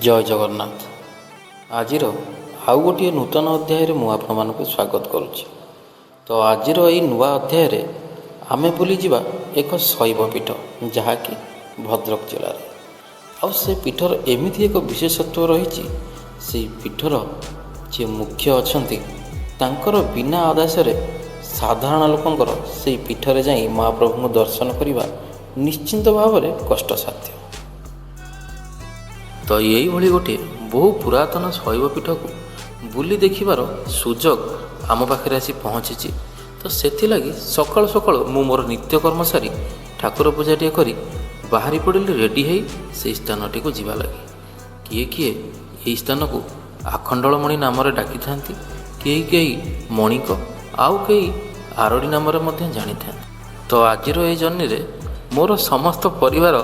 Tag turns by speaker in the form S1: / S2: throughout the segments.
S1: ଜୟ ଜଗନ୍ନାଥ। ଆଜିର ଆଉ ଗୋଟିଏ ନୂତନ ଅଧ୍ୟାୟରେ ମୁଁ ଆପଣମାନଙ୍କୁ ସ୍ୱାଗତ କରୁଛି। ତ ଆଜିର ଏହି ନୂଆ ଅଧ୍ୟାୟରେ ଆମେ ବୁଲିଯିବା ଏକ ଶୈବ ପୀଠ, ଯାହାକି ଭଦ୍ରକ ଜିଲ୍ଲାରେ। ଆଉ ସେ ପୀଠର ଏମିତି ଏକ ବିଶେଷତ୍ୱ ରହିଛି, ସେହି ପୀଠର ଯିଏ ମୁଖ୍ୟ ଅଛନ୍ତି ତାଙ୍କର ବିନା ଆଦେଶରେ ସାଧାରଣ ଲୋକଙ୍କର ସେହି ପୀଠରେ ଯାଇ ମହାପ୍ରଭୁଙ୍କୁ ଦର୍ଶନ କରିବା ନିଶ୍ଚିନ୍ତ ଭାବରେ କଷ୍ଟସାଧ୍ୟ। ତ ଏଇଭଳି ଗୋଟିଏ ବହୁ ପୁରାତନ ଶୈବପୀଠକୁ ବୁଲି ଦେଖିବାର ସୁଯୋଗ ଆମ ପାଖରେ ଆସି ପହଞ୍ଚିଛି। ତ ସେଥିଲାଗି ସକାଳୁ ସକାଳୁ ମୁଁ ମୋର ନିତ୍ୟକର୍ମ ସାରି ଠାକୁର ପୂଜାଟିଏ କରି ବାହାରି ପଡ଼ିଲି ରେଡ଼ି ହୋଇ ସେହି ସ୍ଥାନଟିକୁ ଯିବା ଲାଗି। କିଏ କିଏ ଏହି ସ୍ଥାନକୁ ଆଖଣ୍ଡଳମଣି ନାମରେ ଡାକିଥାନ୍ତି, କେହି କେହି ମଣିକ, ଆଉ କେହି ଆରଡ଼ି ନାମରେ ମଧ୍ୟ ଜାଣିଥାନ୍ତି। ତ ଆଜିର ଏହି ଜର୍ଣ୍ଣିରେ ମୋର ସମସ୍ତ ପରିବାର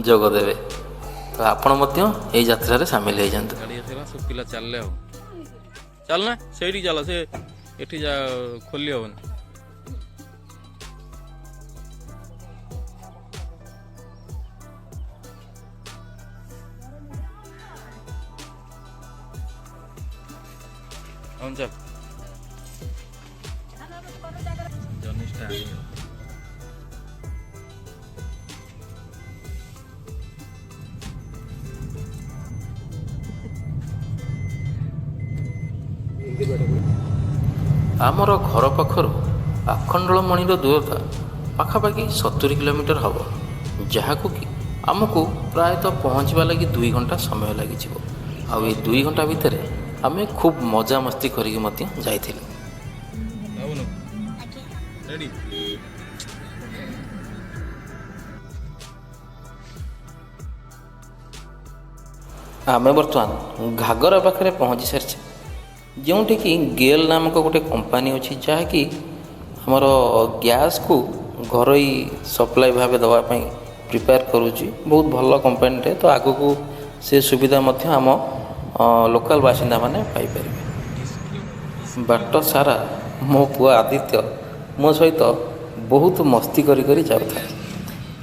S1: ଯୋଗ ଦେବେ। ତ ଆପଣ ମଧ୍ୟ ଏହି ଯାତ୍ରାରେ ସାମିଲ ହେଇଯାନ୍ତୁ।
S2: ଗାଡ଼ି ଆସିଲା, ସବୁ ପିଲା ଚାଲିଲେ ଆଉ ଚାଲ ନା ସେଇଠି ଚାଲ, ସେ ଏଠି ଯା ଖୋଲି ହବନି। ହଁ ଚାଲ ଜର୍ଣ୍ଣି ଷ୍ଟାର୍ଟ।
S1: ଆମର ଘର ପାଖରୁ ଆଖଣ୍ଡଳମଣିର ଦୂରତା ପାଖାପାଖି 70 କିଲୋମିଟର ହେବ, ଯାହାକୁ କି ଆମକୁ ପ୍ରାୟତଃ ପହଞ୍ଚିବା ଲାଗି 2 ଘଣ୍ଟା ସମୟ ଲାଗିଯିବ। ଆଉ ଏଇ 2 ଘଣ୍ଟା ଭିତରେ ଆମେ ଖୁବ୍ ମଜାମସ୍ତି କରିକି ମଧ୍ୟ ଯାଇଥିଲୁ।
S2: ରେଡ଼ି?
S1: ଆମେ ବର୍ତ୍ତମାନ ଘାଗରା ପାଖରେ ପହଞ୍ଚି ସାରିଛେ, ଯେଉଁଠିକି ଗେଲ୍ ନାମକ ଗୋଟେ କମ୍ପାନୀ ଅଛି, ଯାହାକି ଆମର ଗ୍ୟାସ୍କୁ ଘରୋଇ ସପ୍ଲାଇ ଭାବେ ଦେବା ପାଇଁ ପ୍ରିପେୟାର କରୁଛି। ବହୁତ ଭଲ କମ୍ପାନୀଟେ। ତ ଆଗକୁ ସେ ସୁବିଧା ମଧ୍ୟ ଆମ ଲୋକାଲ ବାସିନ୍ଦାମାନେ ପାଇପାରିବେ। ବାଟ ସାରା ମୋ ପୁଅ ଆଦିତ୍ୟ ମୋ ସହିତ ବହୁତ ମସ୍ତି କରି କରି ଯାଉଥାଏ।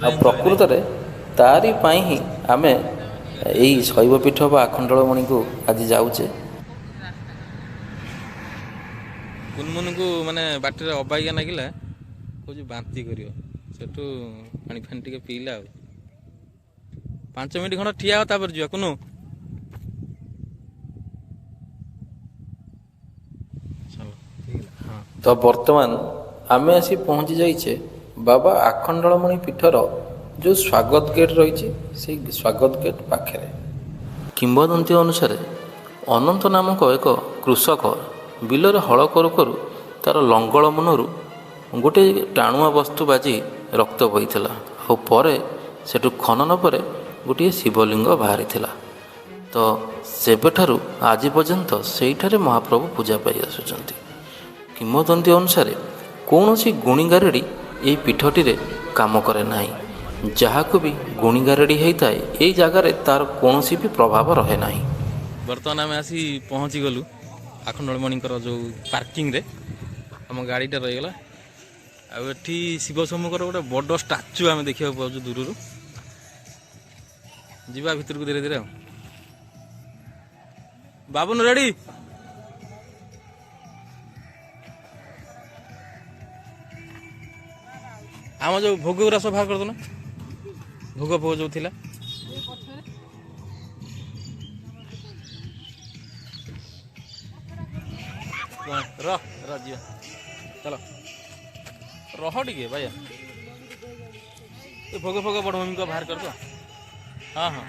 S1: ଆଉ ପ୍ରକୃତରେ ତାରି ପାଇଁ ହିଁ ଆମେ ଏଇ ଶୈବପୀଠ ବା ଆଖଣ୍ଡଳମଣିକୁ ଆଜି ଯାଉଛେ।
S2: କୁନମୁନକୁ ମାନେ ବାଟରେ ଅବାଗିଆ ଲାଗିଲା, କହୁଛି ବାନ୍ତି କରିବ। ସେଠୁ ପାଣି ଫାଣି ଟିକେ ପିଇଲା। ଆଉ 5 ମିନିଟ୍ ଖଣ୍ଡ ଠିଆ ହବ, ତାପରେ ଯିବା। କୁନୁ
S1: ତ ବର୍ତ୍ତମାନ ଆମେ ଆସି ପହଞ୍ଚି ଯାଇଛେ ବାବା ଆଖଣ୍ଡଳମଣି ପୀଠର ଯେଉଁ ସ୍ୱାଗତ ଗେଟ୍ ରହିଛି, ସେଇ ସ୍ୱାଗତ ଗେଟ୍ ପାଖରେ। କିମ୍ବଦନ୍ତୀ ଅନୁସାରେ ଅନନ୍ତ ନାମକ ଏକ କୃଷକ ବିଲରେ ହଳ କରୁ କରୁ ତା'ର ଲଙ୍ଗଳ ମୁନରୁ ଗୋଟିଏ ଟାଣୁଆ ବସ୍ତୁ ବାଜି ରକ୍ତ ବୋହିଥିଲା। ଆଉ ପରେ ସେଠୁ ଖନନ ପରେ ଗୋଟିଏ ଶିବଲିଙ୍ଗ ବାହାରିଥିଲା। ତ ସେବେଠାରୁ ଆଜି ପର୍ଯ୍ୟନ୍ତ ସେଇଠାରେ ମହାପ୍ରଭୁ ପୂଜା ପାଇ ଆସୁଛନ୍ତି। କିମ୍ବଦନ୍ତୀ ଅନୁସାରେ କୌଣସି ଗୁଣିଗାରେଡ଼ି ଏହି ପୀଠଟିରେ କାମ କରେ ନାହିଁ। ଯାହାକୁ ବି ଗୁଣିଗାରେଡ଼ି ହେଇଥାଏ, ଏହି ଜାଗାରେ ତା'ର କୌଣସି ବି ପ୍ରଭାବ ରହେ ନାହିଁ।
S2: ବର୍ତ୍ତମାନ ଆମେ ଆସି ପହଞ୍ଚିଗଲୁ ଆଖଣ୍ଡଳମଣିଙ୍କର ଯେଉଁ ପାର୍କିଂରେ। ଆମ ଗାଡ଼ିଟା ରହିଗଲା। ଆଉ ଏଠି ଶିବ ସମ୍ମୁଖର ଗୋଟେ ବଡ଼ ଷ୍ଟାଚୁ ଆମେ ଦେଖିବାକୁ ପାଉଛୁ ଦୂରରୁ। ଯିବା ଭିତରକୁ ଧୀରେ ଧୀରେ। ଆଉ ବାବୁନ ରେଡ଼ି? ଆମ ଯେଉଁ ଭୋଗ ଗୁରା ସବୁ ବାହାର କରିଦେଲ, ଭୋଗ ଫୋଗ ଯେଉଁ ଥିଲା। ର ଯିବା, ଚାଲ ରହ ଟିକେ ଭାଇ। ଏ ଭୋଗ ଫୋଗ ବଡ଼ ଭୂମିକା ବାହାର କରିଦ। ହଁ ହଁ।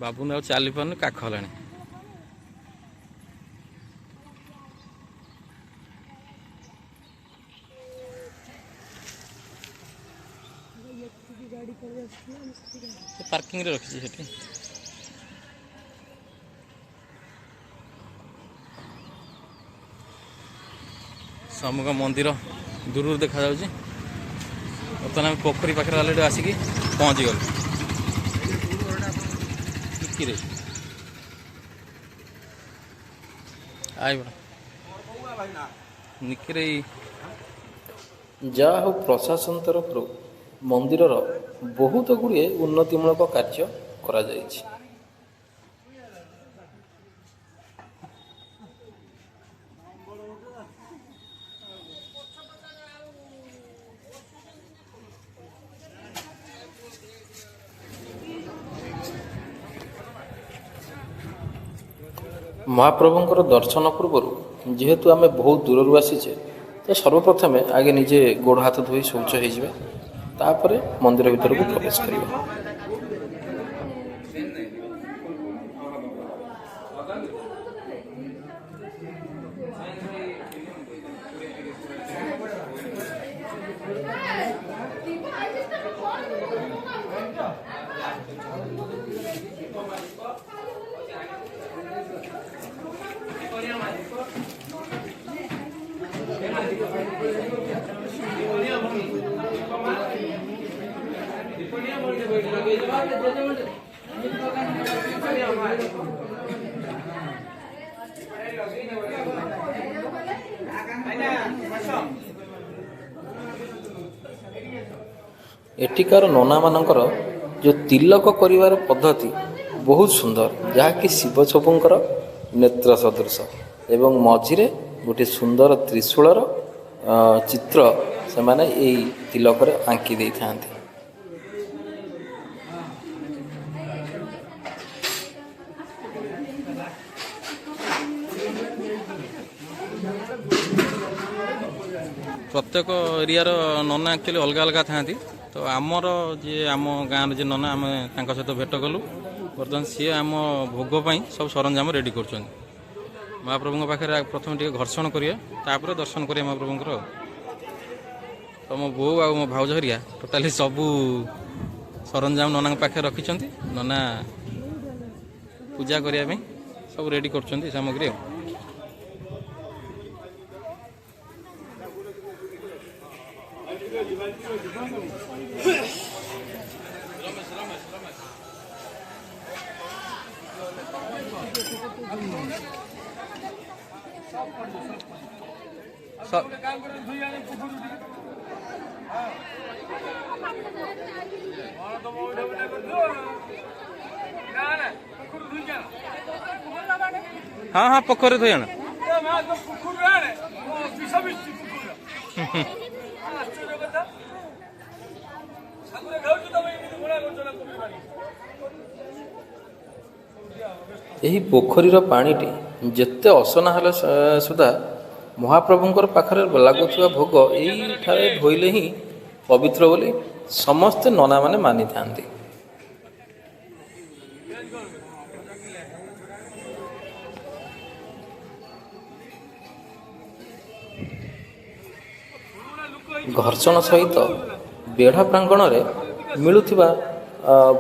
S2: ବାବୁନ ଆଉ ଚାଲି ପାରୁନି, କାଖ ହେଲାଣି। ପାର୍କିଂରେ ରଖିଛି ସେଠି। ସମୁଖ ମନ୍ଦିର ଦୂରରୁ ଦେଖାଯାଉଛି। ବର୍ତ୍ତମାନ ଆମେ ପୋଖରୀ ପାଖରେ ଅଲରେଡ଼ି ଆସିକି ପହଞ୍ଚିଗଲୁ। କିରେ ଆଇବ ନିକିରେ
S1: ଯାହା ହେଉ ପ୍ରଶାସନ ତରଫରୁ ମନ୍ଦିରର ବହୁତ ଗୁଡ଼ିଏ ଉନ୍ନତିମୂଳକ କାର୍ଯ୍ୟ କରାଯାଇଛି। ମହାପ୍ରଭୁଙ୍କର ଦର୍ଶନ ପୂର୍ବରୁ ଯେହେତୁ ଆମେ ବହୁତ ଦୂରରୁ ଆସିଛେ, ତ ସର୍ବପ୍ରଥମେ ଆଗେ ନିଜେ ଗୋଡ଼ ହାତ ଧୋଇ ଶୌଚ ହୋଇଯିବା, ତାପରେ ମନ୍ଦିର ଭିତରକୁ ପ୍ରବେଶ କରିବା। ଏଠିକାର ନନାମାନଙ୍କର ଯେଉଁ ତିଲକ କରିବାର ପଦ୍ଧତି ବହୁତ ସୁନ୍ଦର, ଯାହାକି ଶିବଛବୁଙ୍କର ନେତ୍ର ସଦୃଶ ଏବଂ ମଝିରେ ଗୋଟିଏ ସୁନ୍ଦର ତ୍ରିଶୂଳର ଚିତ୍ର ସେମାନେ ଏଇ ତିଲକରେ ଆଙ୍କି ଦେଇଥାନ୍ତି।
S2: ପ୍ରତ୍ୟେକ ଏରିଆର ନନା ଆକ୍ଚୁଆଲି ଅଲଗା ଅଲଗା ଥାଆନ୍ତି। ତ ଆମର ଯିଏ ଆମ ଗାଁର ଯିଏ ନନା, ଆମେ ତାଙ୍କ ସହିତ ଭେଟ କଲୁ। ବର୍ତ୍ତମାନ ସିଏ ଆମ ଭୋଗ ପାଇଁ ସବୁ ସରଞ୍ଜାମ ରେଡ଼ି କରୁଛନ୍ତି। ମହାପ୍ରଭୁଙ୍କ ପାଖରେ ପ୍ରଥମେ ଟିକେ ଘର୍ଷଣ କରିବା, ତାପରେ ଦର୍ଶନ କରିବା ମହାପ୍ରଭୁଙ୍କର। ତ ମୋ ବୋଉ ଆଉ ମୋ ଭାଉଜ ହେରିଆ ଟୋଟାଲି ସବୁ ସରଞ୍ଜାମ ନନାଙ୍କ ପାଖରେ ରଖିଛନ୍ତି। ନନା ପୂଜା କରିବା ପାଇଁ ସବୁ ରେଡ଼ି କରୁଛନ୍ତି ସାମଗ୍ରୀ ଆଉ। ହଁ ହଁ ପୋଖରୀ ଧୋଇ ଆଣ।
S1: ଏହି ପୋଖରୀର ପାଣିଟି ଯେତେ ଅସନା ହେଲେ ସୁଦ୍ଧା ମହାପ୍ରଭୁଙ୍କର ପାଖରେ ଲାଗୁଥିବା ଭୋଗ ଏଇଠାରେ ଧୋଇଲେ ହିଁ ପବିତ୍ର ବୋଲି ସମସ୍ତେ ନନାମାନେ ମାନିଥାନ୍ତି। ଘର୍ଷଣ ସହିତ ବେଢ଼ା ପ୍ରାଙ୍ଗଣରେ ମିଳୁଥିବା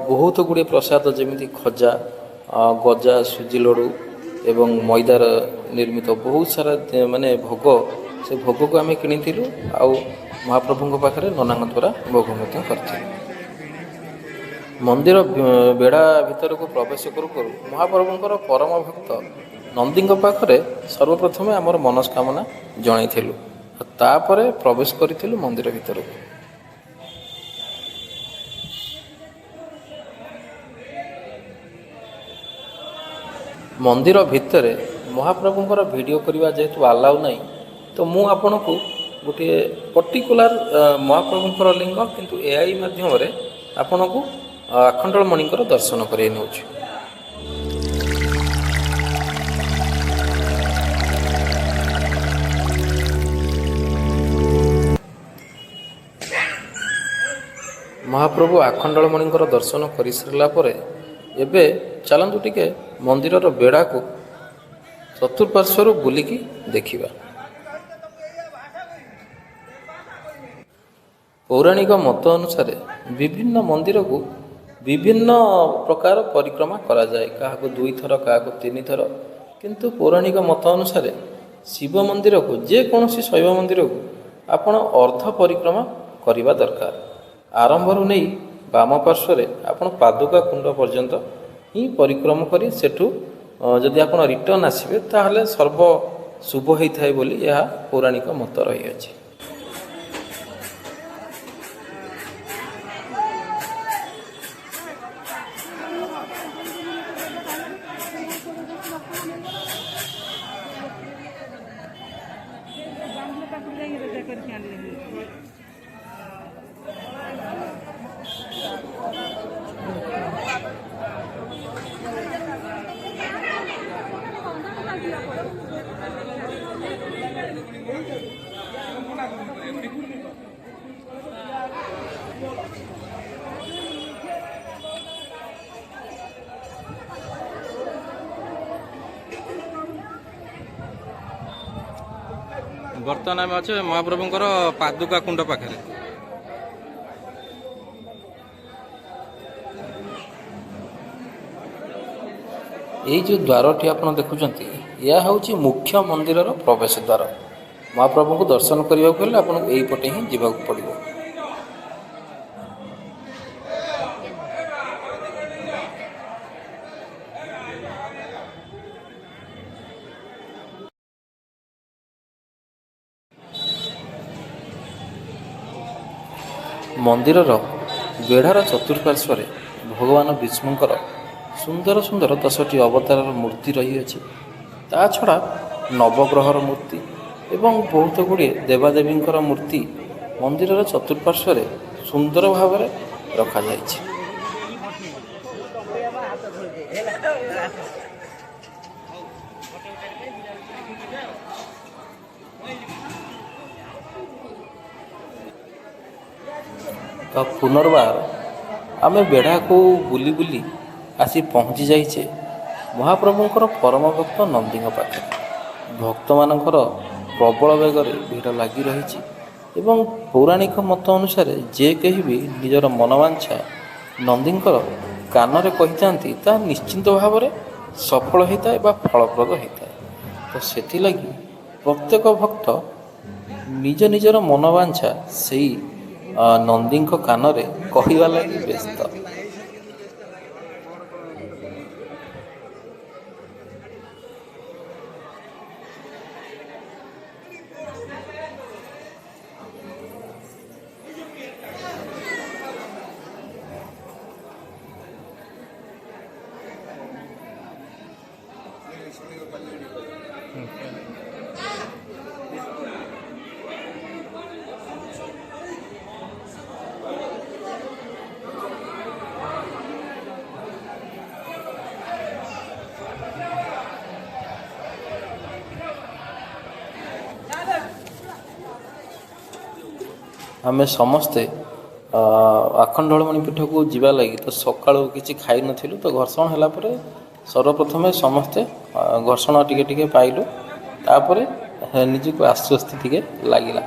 S1: ବହୁତ ଗୁଡ଼ିଏ ପ୍ରସାଦ, ଯେମିତି ଖଜା, ଗଜା, ସୁଜି ଲଡ଼ୁ ଏବଂ ମଇଦାର ନିର୍ମିତ ବହୁତ ସାରା ମାନେ ଭୋଗ, ସେ ଭୋଗକୁ ଆମେ କିଣିଥିଲୁ ଆଉ ମହାପ୍ରଭୁଙ୍କ ପାଖରେ ନନାଙ୍କ ଦ୍ୱାରା ଭୋଗ ମଧ୍ୟ କରିଥିଲୁ। ମନ୍ଦିର ବେଢ଼ା ଭିତରକୁ ପ୍ରବେଶ କରୁ କରୁ ମହାପ୍ରଭୁଙ୍କର ପରମ ଭକ୍ତ ନନ୍ଦୀଙ୍କ ପାଖରେ ସର୍ବପ୍ରଥମେ ଆମର ମନସ୍କାମନା ଜଣାଇଥିଲୁ, ତାପରେ ପ୍ରବେଶ କରିଥିଲୁ ମନ୍ଦିର ଭିତରକୁ। ମନ୍ଦିର ଭିତରେ ମହାପ୍ରଭୁଙ୍କର ଭିଡ଼ିଓ କରିବା ଯେହେତୁ ଆଲାଉ ନାହିଁ, ତ ମୁଁ ଆପଣଙ୍କୁ ଗୋଟିଏ ପର୍ଟିକୁଲାର ମହାପ୍ରଭୁଙ୍କର ଲିଙ୍ଗ କିନ୍ତୁ ଏଆଇ ମାଧ୍ୟମରେ ଆପଣଙ୍କୁ ଆଖଣ୍ଡଳମଣିଙ୍କର ଦର୍ଶନ କରାଇ ନେଉଛି। ମହାପ୍ରଭୁ ଆଖଣ୍ଡଳମଣିଙ୍କର ଦର୍ଶନ କରିସାରିଲା ପରେ ଏବେ ଚାଲନ୍ତୁ ଟିକେ ମନ୍ଦିରର ବେଢ଼ାକୁ ଚତୁଃପାର୍ଶ୍ୱରୁ ବୁଲିକି ଦେଖିବା। ପୌରାଣିକ ମତ ଅନୁସାରେ ବିଭିନ୍ନ ମନ୍ଦିରକୁ ବିଭିନ୍ନ ପ୍ରକାର ପରିକ୍ରମା କରାଯାଏ, କାହାକୁ 2 ଥର, କାହାକୁ 3 ଥର, କିନ୍ତୁ ପୌରାଣିକ ମତ ଅନୁସାରେ ଶିବ ମନ୍ଦିରକୁ ଯେକୌଣସି ଶୈବ ମନ୍ଦିରକୁ ଆପଣ ଅର୍ଦ୍ଧ ପରିକ୍ରମା କରିବା ଦରକାର। ଆରମ୍ଭରୁ ନେଇ ବାମ ପାର୍ଶ୍ୱରେ ଆପଣ ପାଦୁକା କୁଣ୍ଡ ପର୍ଯ୍ୟନ୍ତ ହିଁ ପରିକ୍ରମା କରି ସେଠୁ ଯଦି ଆପଣ ରିଟର୍ଣ୍ଣ ଆସିବେ ତାହେଲେ ସର୍ବ ଶୁଭ ହୋଇଥାଏ ବୋଲି ଏହା ପୌରାଣିକ ମତ ରହିଅଛି।
S2: ବର୍ତ୍ତମାନ ଆମେ ଅଛେ ମହାପ୍ରଭୁଙ୍କର ପାଦୁକା କୁଣ୍ଡ ପାଖରେ।
S1: ଏଇ ଯେଉଁ ଦ୍ୱାରଟି ଆପଣ ଦେଖୁଛନ୍ତି ଏହା ହେଉଛି ମୁଖ୍ୟ ମନ୍ଦିରର ପ୍ରବେଶ ଦ୍ୱାର। ମହାପ୍ରଭୁଙ୍କୁ ଦର୍ଶନ କରିବାକୁ ହେଲେ ଆପଣଙ୍କୁ ଏଇପଟେ ହିଁ ଯିବାକୁ ପଡ଼ିବ। ମନ୍ଦିରର ବେଢ଼ାର ଚତୁଃପାର୍ଶ୍ୱରେ ଭଗବାନ ବିଷ୍ଣୁଙ୍କର ସୁନ୍ଦର ସୁନ୍ଦର 10ଟି ଅବତାରର ମୂର୍ତ୍ତି ରହିଅଛି। ତା ଛଡ଼ା ନବଗ୍ରହର ମୂର୍ତ୍ତି ଏବଂ ବହୁତ ଗୁଡ଼ିଏ ଦେବାଦେବୀଙ୍କର ମୂର୍ତ୍ତି ମନ୍ଦିରର ଚତୁଃପାର୍ଶ୍ୱରେ ସୁନ୍ଦର ଭାବରେ ରଖାଯାଇଛି। ତ ପୁନର୍ବାର ଆମେ ବେଢ଼ାକୁ ବୁଲି ବୁଲି ଆସି ପହଞ୍ଚି ଯାଇଛେ ମହାପ୍ରଭୁଙ୍କର ପରମ ଭକ୍ତ ନନ୍ଦୀଙ୍କ ପାଖରେ। ଭକ୍ତମାନଙ୍କର ପ୍ରବଳ ବେଗରେ ଭିଡ଼ ଲାଗି ରହିଛି ଏବଂ ପୌରାଣିକ ମତ ଅନୁସାରେ ଯେ କେହି ବି ନିଜର ମନବାଞ୍ଛା ନନ୍ଦୀଙ୍କର କାନରେ କହିଥାନ୍ତି ତାହା ନିଶ୍ଚିନ୍ତ ଭାବରେ ସଫଳ ହୋଇଥାଏ ବା ଫଳପ୍ରଦ ହୋଇଥାଏ। ତ ସେଥିଲାଗି ପ୍ରତ୍ୟେକ ଭକ୍ତ ନିଜ ନିଜର ମନବାଞ୍ଛା ସେଇ ନନ୍ଦୀଙ୍କ କାନରେ କହିବା ଲାଗି ବ୍ୟସ୍ତ। ଆମେ ସମସ୍ତେ ଆଖଣ୍ଡଳମଣି ପୀଠକୁ ଯିବା ଲାଗି ତ ସକାଳୁ କିଛି ଖାଇନଥିଲୁ। ତ ଘର୍ଷଣ ହେଲା ପରେ ସର୍ବପ୍ରଥମେ ସମସ୍ତେ ଘର୍ଷଣ ଟିକେ ଟିକେ ପାଇଲୁ। ତାପରେ ନିଜକୁ ଆଶ୍ୱସ୍ତି ଟିକେ ଲାଗିଲା।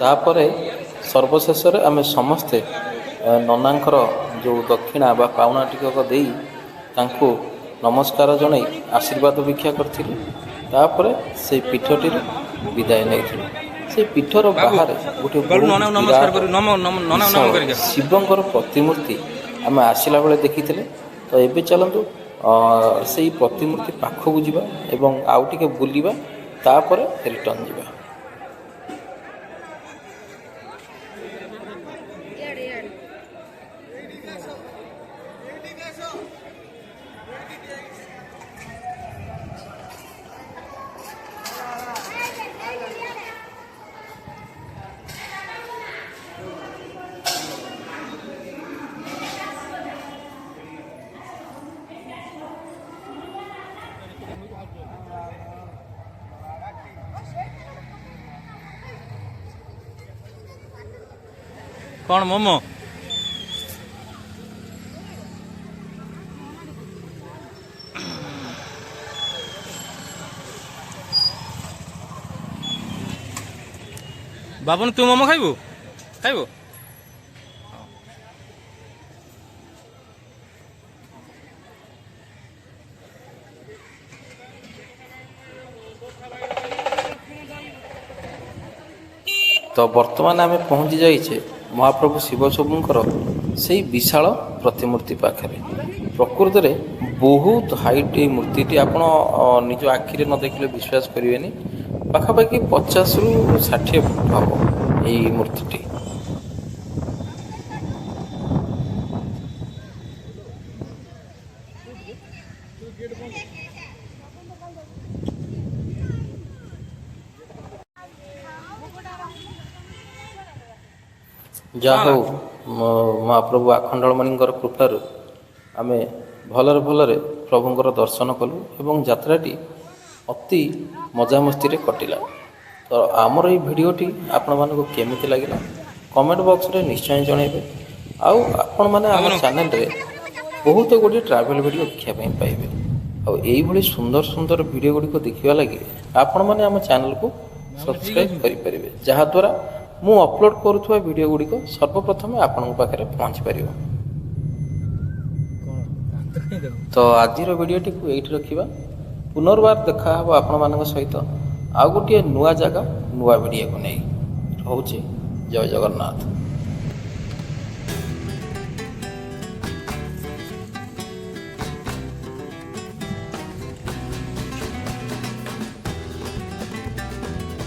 S1: ତାପରେ ସର୍ବଶେଷରେ ଆମେ ସମସ୍ତେ ନନାଙ୍କର ଯେଉଁ ଦକ୍ଷିଣା ବା ପାଉଣା ଟିକକ ଦେଇ ତାଙ୍କୁ ନମସ୍କାର ଜଣାଇ ଆଶୀର୍ବାଦ ଭିକ୍ଷା କରିଥିଲୁ। ତାପରେ ସେଇ ପୀଠଟିରୁ ବିଦାୟ ନେଇଥିଲୁ। ସେଇ ପୀଠର ବାହାରେ ଗୋଟେ ଶିବଙ୍କର ପ୍ରତିମୂର୍ତ୍ତି ଆମେ ଆସିଲା ବେଳେ ଦେଖିଥିଲେ। ତ ଏବେ ଚାଲନ୍ତୁ ସେଇ ପ୍ରତିମୂର୍ତ୍ତି ପାଖକୁ ଯିବା ଏବଂ ଆଉ ଟିକେ ବୁଲିବା, ତାପରେ ରିଟର୍ଣ୍ଣ ଯିବା।
S2: କ'ଣ ମୋମୋ? ବାବୁନି ତୁ ମୋମୋ ଖାଇବୁ ଖାଇବୁ?
S1: ତ ବର୍ତ୍ତମାନ ଆମେ ପହଞ୍ଚି ଯାଇଛେ ମହାପ୍ରଭୁ ଶିବଶମ୍ଭୁଙ୍କର ସେଇ ବିଶାଳ ପ୍ରତିମୂର୍ତ୍ତି ପାଖରେ। ପ୍ରକୃତରେ ବହୁତ ହାଇଟ୍ ଏଇ ମୂର୍ତ୍ତିଟି, ଆପଣ ନିଜ ଆଖିରେ ନ ଦେଖିଲେ ବିଶ୍ୱାସ କରିବେନି। ପାଖାପାଖି 50ରୁ 60 ଫୁଟ ହେବ ଏଇ ମୂର୍ତ୍ତିଟି। ଯାହା ହଉ ମହାପ୍ରଭୁ ଆଖଣ୍ଡଳମଣିଙ୍କର କୃପାରୁ ଆମେ ଭଲରେ ଭଲରେ ପ୍ରଭୁଙ୍କର ଦର୍ଶନ କଲୁ ଏବଂ ଯାତ୍ରାଟି ଅତି ମଜାମସ୍ତିରେ କଟିଲା। ତ ଆମର ଏଇ ଭିଡ଼ିଓଟି ଆପଣମାନଙ୍କୁ କେମିତି ଲାଗିଲା କମେଣ୍ଟ ବକ୍ସରେ ନିଶ୍ଚୟ ଜଣାଇବେ। ଆଉ ଆପଣମାନେ ଆମ ଚ୍ୟାନେଲରେ ବହୁତ ଗୁଡ଼ିଏ ଟ୍ରାଭେଲ୍ ଭିଡ଼ିଓ ଦେଖିବା ପାଇଁ ପାଇବେ। ଆଉ ଏଇଭଳି ସୁନ୍ଦର ସୁନ୍ଦର ଭିଡ଼ିଓ ଗୁଡ଼ିକ ଦେଖିବା ଲାଗି ଆପଣମାନେ ଆମ ଚ୍ୟାନେଲକୁ ସବସ୍କ୍ରାଇବ୍ କରିପାରିବେ, ଯାହାଦ୍ୱାରା ମୁଁ ଅପଲୋଡ଼ କରୁଥିବା ଭିଡ଼ିଓ ଗୁଡ଼ିକ ସର୍ବପ୍ରଥମେ ଆପଣଙ୍କ ପାଖରେ ପହଞ୍ଚି ପାରିବ। ତ ଆଜିର ଭିଡ଼ିଓଟିକୁ ଏଇଠି ରଖିବା। ପୁନର୍ବାର ଦେଖାହେବ ଆପଣମାନଙ୍କ ସହିତ ଆଉ ଗୋଟିଏ ନୂଆ ଜାଗା ନୂଆ ଭିଡ଼ିଓକୁ ନେଇ। ରହୁଛି, ଜୟ ଜଗନ୍ନାଥ।